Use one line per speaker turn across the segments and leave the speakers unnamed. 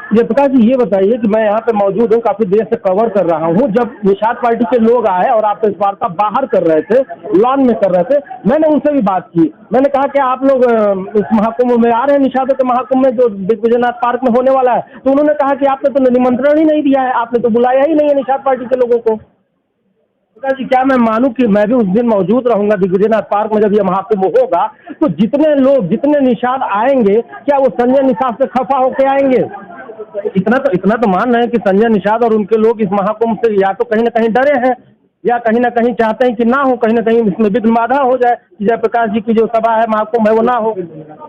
जयप्रकाश जी, ये बताइए कि मैं यहाँ पे मौजूद हूँ, काफी देर से कवर कर रहा हूँ। जब निषाद पार्टी के लोग आए और आप इस वार्ता बाहर कर रहे थे, लॉन में कर रहे थे, मैंने उनसे भी बात की। मैंने कहा कि आप लोग इस महाकुंभ में आ रहे हैं, निषादों के महाकुंभ में जो दिग्विजयनाथ पार्क में होने वाला है। तो उन्होंने कहा कि आपने तो निमंत्रण ही नहीं दिया है, आपने तो बुलाया ही नहीं है निषाद पार्टी के लोगों को। जी, क्या मैं मानूं कि मैं भी उस दिन मौजूद रहूंगा दिग्विजयनाथ पार्क में जब ये महाकुंभ होगा? तो जितने लोग, जितने निषाद आएंगे, क्या वो संजय निषाद से खफा होके आएंगे? इतना तो मान रहे हैं कि संजय निषाद और उनके लोग इस महाकुंभ से या तो कहीं ना कहीं डरे हैं, या कहीं ना कहीं चाहते हैं कि ना हो, कहीं ना कहीं इसमें विघ्न बाधा हो जाए कि जयप्रकाश जी की जो सभा है, महाकुंभ है, वो ना हो।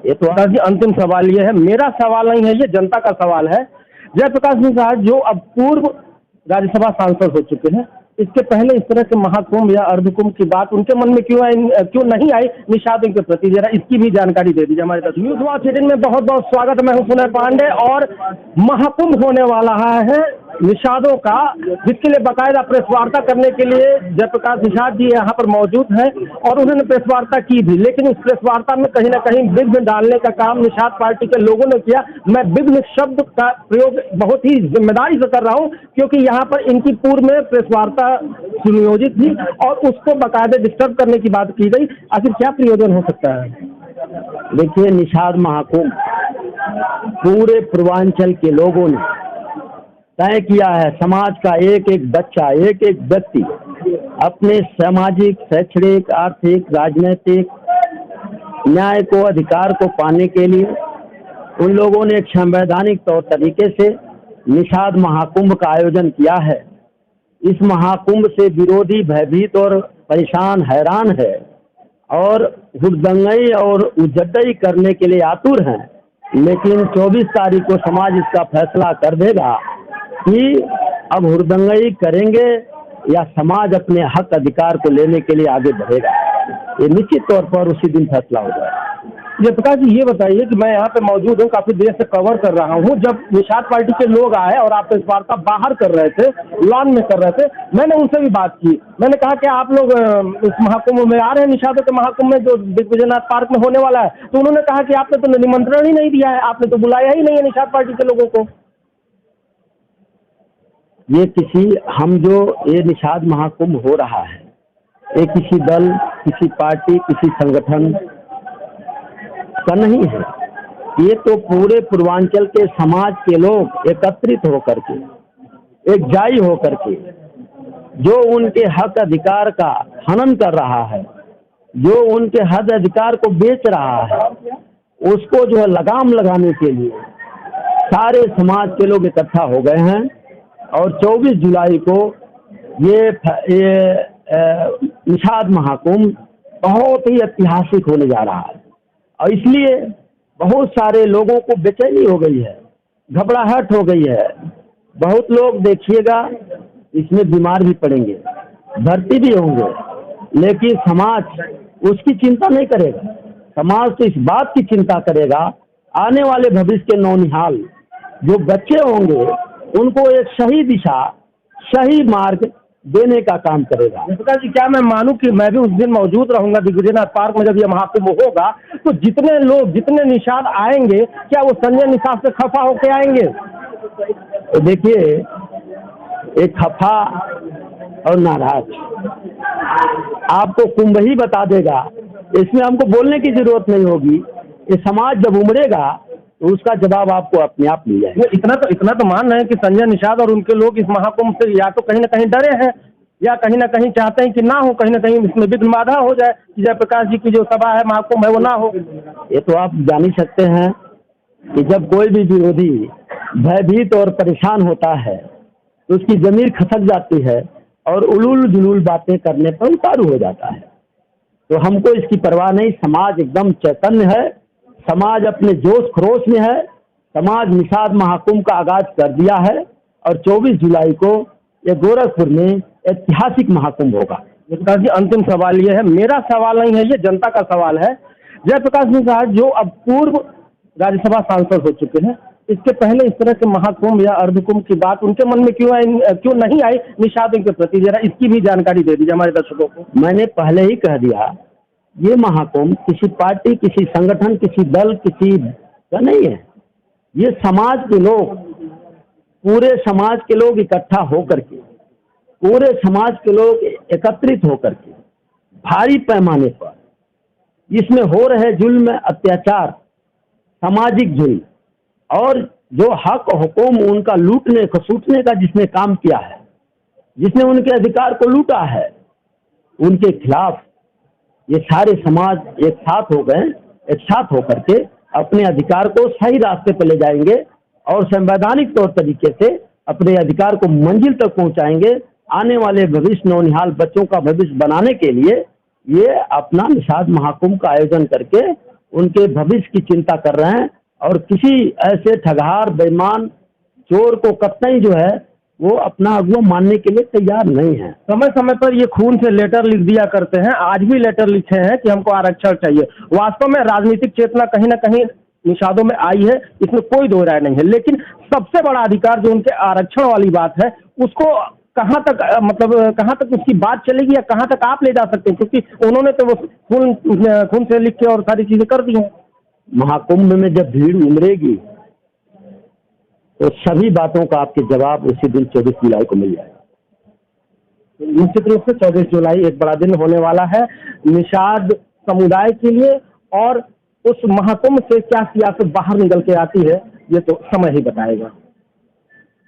ये तो जी अंतिम सवाल ये है, मेरा सवाल नहीं है, ये जनता का सवाल है। जयप्रकाश निषाद जो अब पूर्व राज्यसभा सांसद हो चुके हैं, इसके पहले इस तरह के महाकुंभ या अर्धकुंभ की बात उनके मन में क्यों नहीं आई निषादों के प्रति? जरा इसकी भी जानकारी दे दीजिए हमारे साथ। न्यूज़ वॉच 18 में बहुत बहुत स्वागत। मैं हूं सुनय पांडे और महाकुंभ होने वाला है निषादों का, जिसके लिए बाकायदा प्रेस वार्ता करने के लिए जयप्रकाश निषाद जी यहाँ पर मौजूद हैं और उन्होंने प्रेस वार्ता की भी। लेकिन उस प्रेस वार्ता में कहीं ना कहीं विघ्न डालने का काम निषाद पार्टी के लोगों ने किया। मैं विघ्न शब्द का प्रयोग बहुत ही जिम्मेदारी से कर रहा हूँ, क्योंकि यहाँ पर इनकी पूर्व में प्रेस वार्ता सुनियोजित थी और उसको बाकायदे डिस्टर्ब करने की बात की गई। आखिर क्या प्रयोजन हो सकता है?
देखिए, निषाद महाकुंभ पूरे पूर्वांचल के लोगों ने तय किया है। समाज का एक एक बच्चा, एक एक व्यक्ति अपने सामाजिक, शैक्षणिक, आर्थिक, राजनीतिक न्याय को, अधिकार को पाने के लिए उन लोगों ने एक संवैधानिक तौर तरीके से निषाद महाकुंभ का आयोजन किया है। इस महाकुंभ से विरोधी भयभीत और परेशान, हैरान है और हुड़दंगई और उजड्डई करने के लिए आतुर हैं। लेकिन 24 तारीख को समाज इसका फैसला कर देगा कि अब हुड़दंगई करेंगे या समाज अपने हक अधिकार को लेने के लिए आगे बढ़ेगा। ये निश्चित तौर पर उसी दिन फैसला हो जाएगा।
जयप्रकाश जी, ये बताइए कि मैं यहाँ पे मौजूद हूँ, काफी देर से कवर कर रहा हूँ। जब निषाद पार्टी के लोग आए और आप इस वार्ता बाहर कर रहे थे, लॉन में कर रहे थे, मैंने उनसे भी बात की। मैंने कहा कि आप लोग इस महाकुंभ में आ रहे हैं, निषादों के महाकुंभ में जो दिग्विजयनाथ पार्क में होने वाला है। तो उन्होंने कहा कि आपने तो निमंत्रण ही नहीं दिया है, आपने तो बुलाया ही नहीं है निषाद पार्टी के लोगों को।
ये निषाद महाकुंभ हो रहा है, ये किसी दल, किसी पार्टी, किसी संगठन का नहीं है। ये तो पूरे पूर्वांचल के समाज के लोग एकत्रित होकर के, एकजाई होकर के, जो उनके हक अधिकार का हनन कर रहा है, जो उनके हक अधिकार को बेच रहा है, उसको जो है लगाम लगाने के लिए सारे समाज के लोग इकट्ठा हो गए हैं। और 24 जुलाई को ये निषाद महाकुंभ बहुत ही ऐतिहासिक होने जा रहा है और इसलिए बहुत सारे लोगों को बेचैनी हो गई है, घबराहट हो गई है। बहुत लोग देखिएगा इसमें बीमार भी पड़ेंगे, भर्ती भी होंगे, लेकिन समाज उसकी चिंता नहीं करेगा। समाज तो इस बात की चिंता करेगा, आने वाले भविष्य के नौनिहाल जो बच्चे होंगे उनको एक सही दिशा, सही मार्ग देने का काम करेगा।
जयप्रकाश जी, क्या मैं मानूं कि मैं भी उस दिन मौजूद रहूंगा दिग्विजयनाथ पार्क में जब ये महाकुंभ होगा? तो जितने लोग, जितने निषाद आएंगे, क्या वो संजय निषाद से खफा होके आएंगे?
तो देखिए, एक खफा और नाराज आपको कुंभ ही बता देगा, इसमें हमको बोलने की जरूरत नहीं होगी। ये समाज जब उमड़ेगा तो उसका जवाब आपको अपने आप मिल जाएगा।
इतना तो मान रहे हैं कि संजय निषाद और उनके लोग इस महाकुंभ से या तो कहीं ना कहीं डरे हैं, या कहीं ना कहीं चाहते हैं कि ना हो, कहीं ना कहीं इसमें विघ्न बाधा हो जाए कि जयप्रकाश जी की जो सभा है, महाकुंभ है, वो ना हो।
ये तो आप जान ही सकते हैं कि जब कोई भी विरोधी भयभीत और परेशान होता है तो उसकी जमीर खसक जाती है और उलूल जुलूल बातें करने पर उतारू हो जाता है। तो हमको इसकी परवाह नहीं। समाज एकदम चैतन्य है, समाज अपने जोश खरोश में है। समाज निषाद महाकुंभ का आगाज कर दिया है और 24 जुलाई को ये गोरखपुर में ऐतिहासिक महाकुंभ होगा।
जयप्रकाश जी, अंतिम सवाल ये है, मेरा सवाल नहीं है, ये जनता का सवाल है। जयप्रकाश निषाद जो अब पूर्व राज्यसभा सांसद हो चुके हैं, इसके पहले इस तरह के महाकुंभ या अर्धकुंभ की बात उनके मन में क्यों नहीं आई निषादों के प्रति? जरा इसकी भी जानकारी दे दीजिए हमारे दर्शकों को।
मैंने पहले ही कह दिया, ये महाकुंभ किसी पार्टी, किसी संगठन, किसी दल, किसी का नहीं है। ये समाज के लोग पूरे समाज के लोग इकट्ठा होकर के, पूरे समाज के लोग एकत्रित होकर के भारी पैमाने पर इसमें हो रहे जुल्म, अत्याचार, सामाजिक जुल्म और जो हक हुकूम उनका लूटने खसूटने का जिसने काम किया है, जिसने उनके अधिकार को लूटा है, उनके खिलाफ ये सारे समाज एक साथ हो गए, एक साथ होकर के अपने अधिकार को सही रास्ते पर ले जाएंगे और संवैधानिक तौर तरीके से अपने अधिकार को मंजिल तक पहुंचाएंगे। आने वाले भविष्य, नौनिहाल बच्चों का भविष्य बनाने के लिए ये अपना निषाद महाकुंभ का आयोजन करके उनके भविष्य की चिंता कर रहे हैं और किसी ऐसे ठगहार, बेईमान, चोर को कतई जो है वो अपना अगुआ मानने के लिए तैयार नहीं है।
समय समय पर ये खून से लेटर लिख दिया करते हैं, आज भी लेटर लिखे हैं कि हमको आरक्षण चाहिए। वास्तव में राजनीतिक चेतना कहीं ना कहीं निषादों में आई है, इसमें कोई दो राय नहीं है, लेकिन सबसे बड़ा अधिकार जो उनके आरक्षण वाली बात है उसको कहाँ तक कहाँ तक उसकी बात चलेगी या कहाँ तक आप ले जा सकते हैं, क्योंकि उन्होंने तो वो खून से लिख के और सारी चीजें कर दी हैं।
महाकुंभ में जब भीड़ उमड़ेगी तो सभी बातों का आपके जवाब उसी दिन 24 जुलाई को मिल जाएगा।
निश्चित रूप से 24 जुलाई एक बड़ा दिन होने वाला है निषाद समुदाय के लिए, और उस महाकुंभ से क्या सियासत बाहर निकल के आती है ये तो समय ही बताएगा।